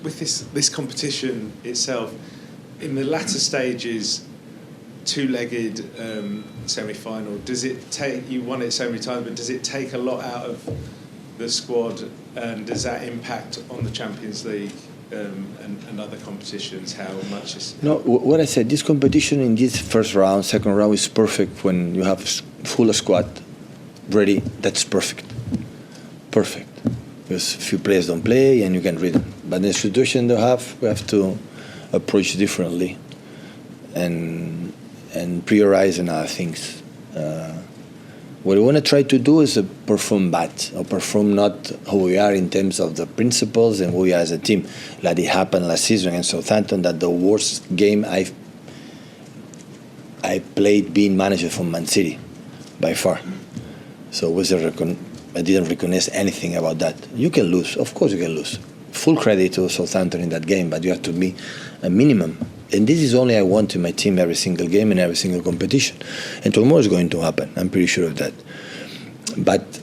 with this competition itself, in the latter stages, two-legged semi-final, does it take, you won it so many times, but does it take a lot out of the squad, and does that impact on the Champions League and other competitions? How much is... No, what I said, this competition in this first round, second round is perfect when you have full squad ready. That's perfect. Perfect. Because few players don't play and you can read them. But the situation we have to approach differently and prioritize on other things. What we want to try to do is perform bad, or perform not who we are in terms of the principles and who we are as a team. Like it happened last season against Southampton, that the worst game I played being manager from Man City, by far. So it was I didn't recognize anything about that. You can lose, of course you can lose. Full credit to Southampton in that game, but you have to be a minimum. And this is only I want in my team every single game and every single competition. And tomorrow is going to happen, I'm pretty sure of that. But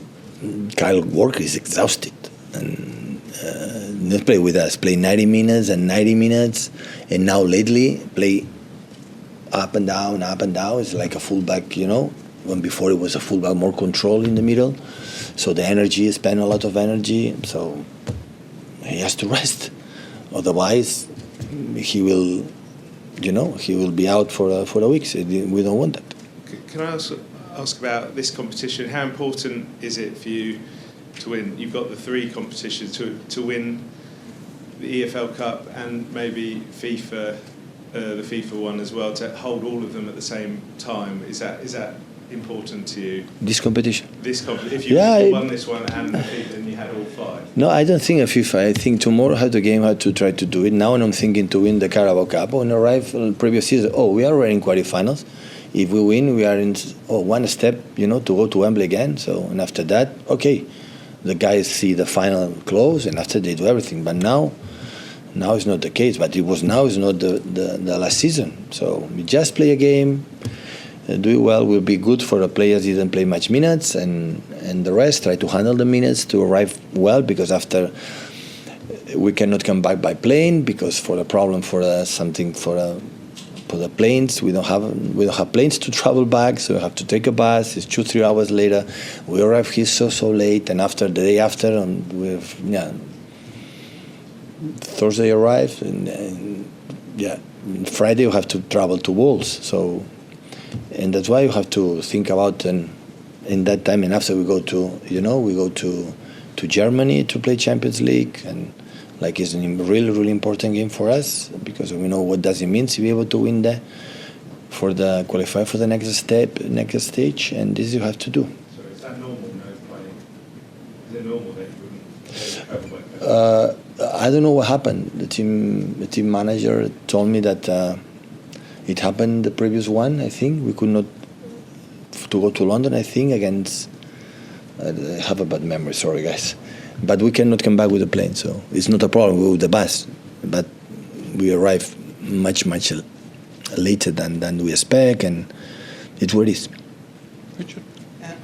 Kyle Walker is exhausted. And not play with us, play 90 minutes and 90 minutes. And now lately, play up and down. It's like a fullback, you know. When before it was a fullback, more control in the middle. So the energy, spend a lot of energy. So he has to rest. Otherwise, he will... he will be out for a week. So we don't want that. Can I also ask about this competition? How important is it for you to win? You've got the three competitions to win the EFL Cup and maybe FIFA, the FIFA one as well, to hold all of them at the same time. Is that important to you? This competition. If you won this one and the FIFA, then you had all five. No, I don't think of FIFA. I think tomorrow how the game, how to try to do it. Now I'm thinking to win the Carabao Cup. When I arrived previous season, we are already in quarterfinals. If we win, we are in one step, to go to Wembley again. So, and after that, okay, the guys see the final close, and after they do everything. But now it's not the case. But it's not the last season. So we just play a game. Do it well, will be good for the players who didn't play much minutes, and the rest try to handle the minutes to arrive well, because after we cannot come back by plane, because for the problem for the planes, we don't have planes to travel back, so we have to take a bus. It's 2-3 hours later. We arrive here so late, and after the day after, Thursday arrive, and Friday we have to travel to Wolves. So. And that's why you have to think about in that time. And after we go to Germany to play Champions League, and like it's a really, really important game for us, because we know what does it mean to be able to win there for the qualify for the next stage, and this you have to do. So is that normal now playing? Is it normal that you wouldn't travel back? I don't know what happened. The team manager told me that. It happened the previous one, I think. We could not to go to London, I think, against... I have a bad memory, sorry, guys. But we cannot come back with the plane, so it's not a problem. We go with the bus. But we arrive much later than we expect, and it's what it is. Richard?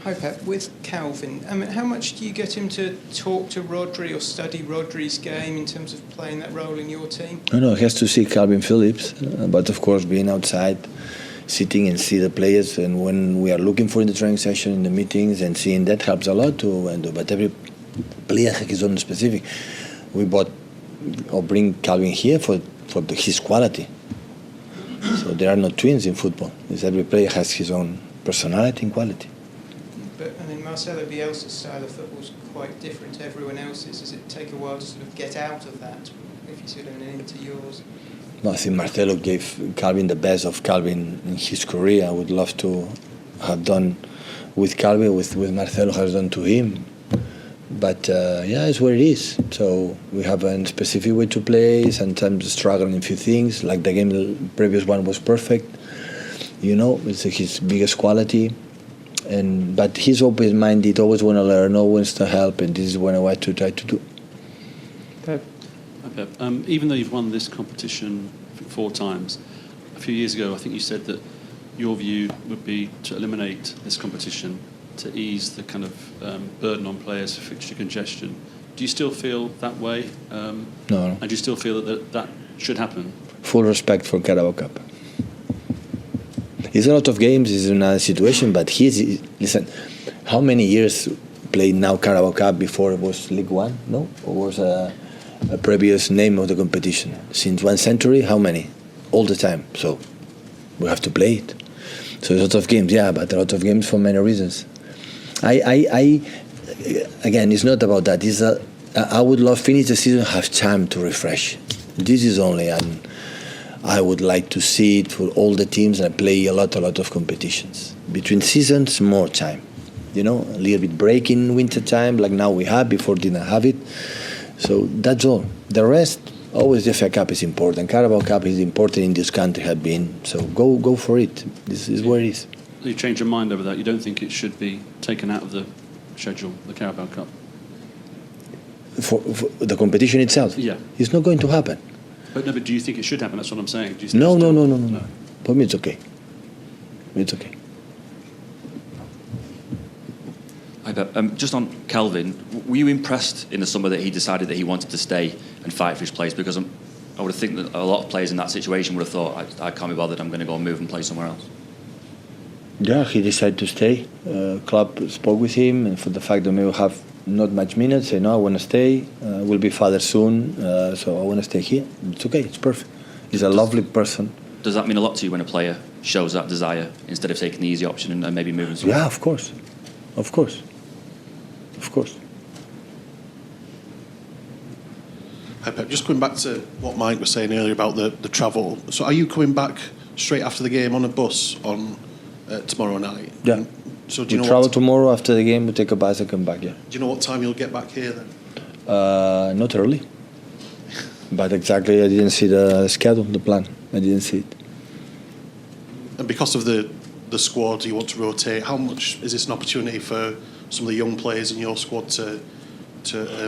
Hi, Pep. With Kalvin, how much do you get him to talk to Rodri or study Rodri's game in terms of playing that role in your team? No, he has to see Kalvin Phillips. But of course, being outside, sitting and see the players, and when we are looking for in the training session, in the meetings, and seeing that helps a lot too. But every player has his own specific. We bring Kalvin here for his quality. So there are no twins in football. Every player has his own personality and quality. But Marcelo Bielsa's style of football is quite different to everyone else's. Does it take a while to sort of get out of that, if you sort of into yours? No, I think Marcelo gave Kalvin the best of Kalvin in his career. I would love to have done with Kalvin, with Marcelo has done to him. But it's what it is. So we have a specific way to play, sometimes struggling in a few things, like the game, the previous one was perfect. It's his biggest quality. But he's open-minded, always want to learn, always to help, and this is what I want to try to do. Pep. Hi, Pep. Even though you've won this competition 4 times, a few years ago I think you said that your view would be to eliminate this competition to ease the kind of burden on players for fixture congestion. Do you still feel that way? No. And do you still feel that should happen? Full respect for Carabao Cup. It's a lot of games, it's another situation, but listen, how many years played now Carabao Cup before it was League One? No? Or was a previous name of the competition? Since 1 century, how many? All the time. So we have to play it. So a lot of games, yeah, but a lot of games for many reasons. Again, it's not about that. I would love finish the season, have time to refresh. This is only, and I would like to see it for all the teams and play a lot of competitions. Between seasons, more time. A little bit break in winter time, like now we have, before didn't have it. So that's all. The rest, always the FA Cup is important. Carabao Cup is important in this country, have been. So go for it. This is where it is. You've changed your mind over that. You don't think it should be taken out of the schedule, the Carabao Cup? For the competition itself? Yeah. It's not going to happen. But do you think it should happen? That's what I'm saying. Do you No. For me, it's okay. It's okay. Hi, Pep. Just on Kalvin, were you impressed in the summer that he decided that he wanted to stay and fight for his place? Because I would think that a lot of players in that situation would have thought, I can't be bothered, I'm going to go and move and play somewhere else. Yeah, he decided to stay. Club spoke with him, and for the fact that maybe have not much minutes, say, no, I want to stay. Will be father soon, so I want to stay here. It's okay, it's perfect. He's a lovely person. Does that mean a lot to you when a player shows that desire instead of taking the easy option and maybe moving somewhere? Yeah, of course. Hi, Pep. Just coming back to what Mike was saying earlier about the travel. So are you coming back straight after the game on a bus on tomorrow night? Yeah. So We travel tomorrow after the game, we take a bus and come back, yeah. Do you know what time you'll get back here then? Not early. But exactly, I didn't see the schedule, the plan. I didn't see it. And because of the squad, you want to rotate. How much is this an opportunity for some of the young players in your squad to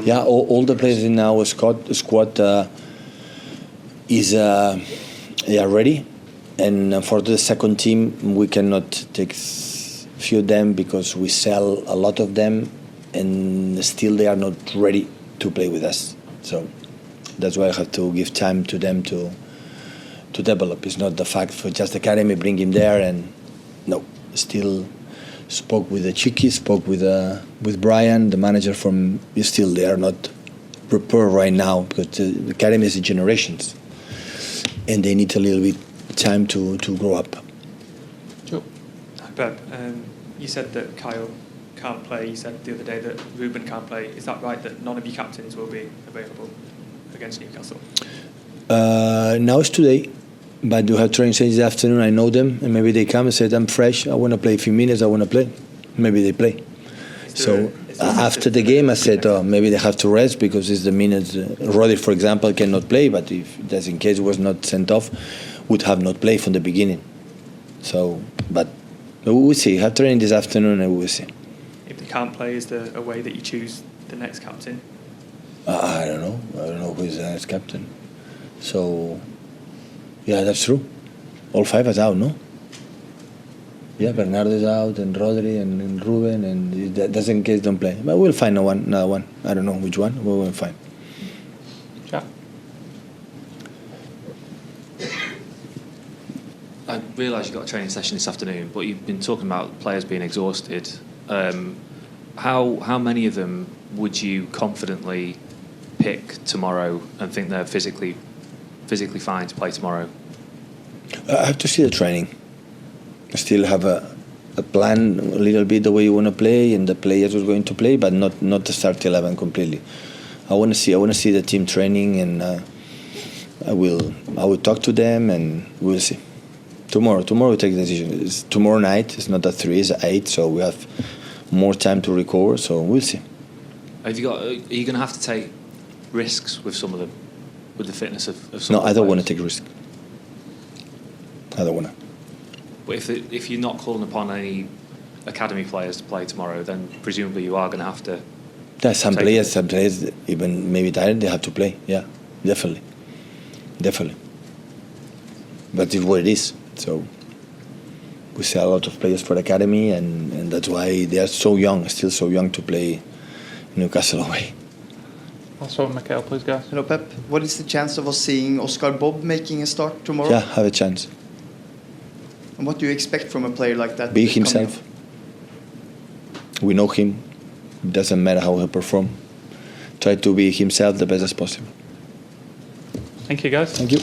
yeah, all the players in our squad they are ready, and for the second team we cannot take few of them because we sell a lot of them, and still they are not ready to play with us. So that's why I have to give time to them to develop. It's not the fact for just the academy bring him there, and no, still. Spoke with the Chicky, spoke with Brian, the manager from. Still, they are not prepared right now because the academy is generations, and they need a little bit time to grow up. Sure. Hi, Pep. You said that Kyle can't play. You said the other day that Ruben can't play. Is that right? That none of your captains will be available against Newcastle? Now it's today. But you have training this afternoon. I know them, and maybe they come and say, "I'm fresh. I want to play a few minutes. I want to play." Maybe they play. So after the game, I said, "Oh, maybe they have to rest because it's the minutes." Rodri, for example, cannot play, but if just in case was not sent off, would have not played from the beginning. So, but we will see. Have training this afternoon, and we will see. If they can't play, is there a way that you choose the next captain? I don't know. I don't know who is the next captain. So. Yeah, that's true. All five are out, no? Yeah, Bernardo is out, and Rodri, and Ruben, and that's in case don't play. But we'll find another one. I don't know which one. We will find. Yeah. I realise you've got a training session this afternoon, but you've been talking about players being exhausted. How many of them would you confidently pick tomorrow and think they're physically fine to play tomorrow? I have to see the training. I still have a plan a little bit the way you want to play and the players who's going to play, but not the start 11 completely. I want to see the team training, and I will talk to them, and we'll see. Tomorrow we take the decision. It's tomorrow night. It's not at 3, it's at 8, so we have more time to recover. So we'll see. Are you going to have to take risks with some of them? With the fitness of some No, of the I don't want players? to take risk. I don't want to. But if you're not calling upon any academy players to play tomorrow, then presumably you are going to have to. Yeah, some players, even maybe tired, they have to play. Yeah, definitely. But it's what it is. So we see a lot of players for the academy, and that's why they are so young, still so young to play Newcastle away. I'll start with Michael, please, guys. Hello, Pep. What is the chance of us seeing Oscar Bob making a start tomorrow? Yeah, have a chance. And what do you expect from a player like that? Be coming himself. We know him. It doesn't matter how he perform. Try to be himself the best as possible. Thank you, guys. Thank you.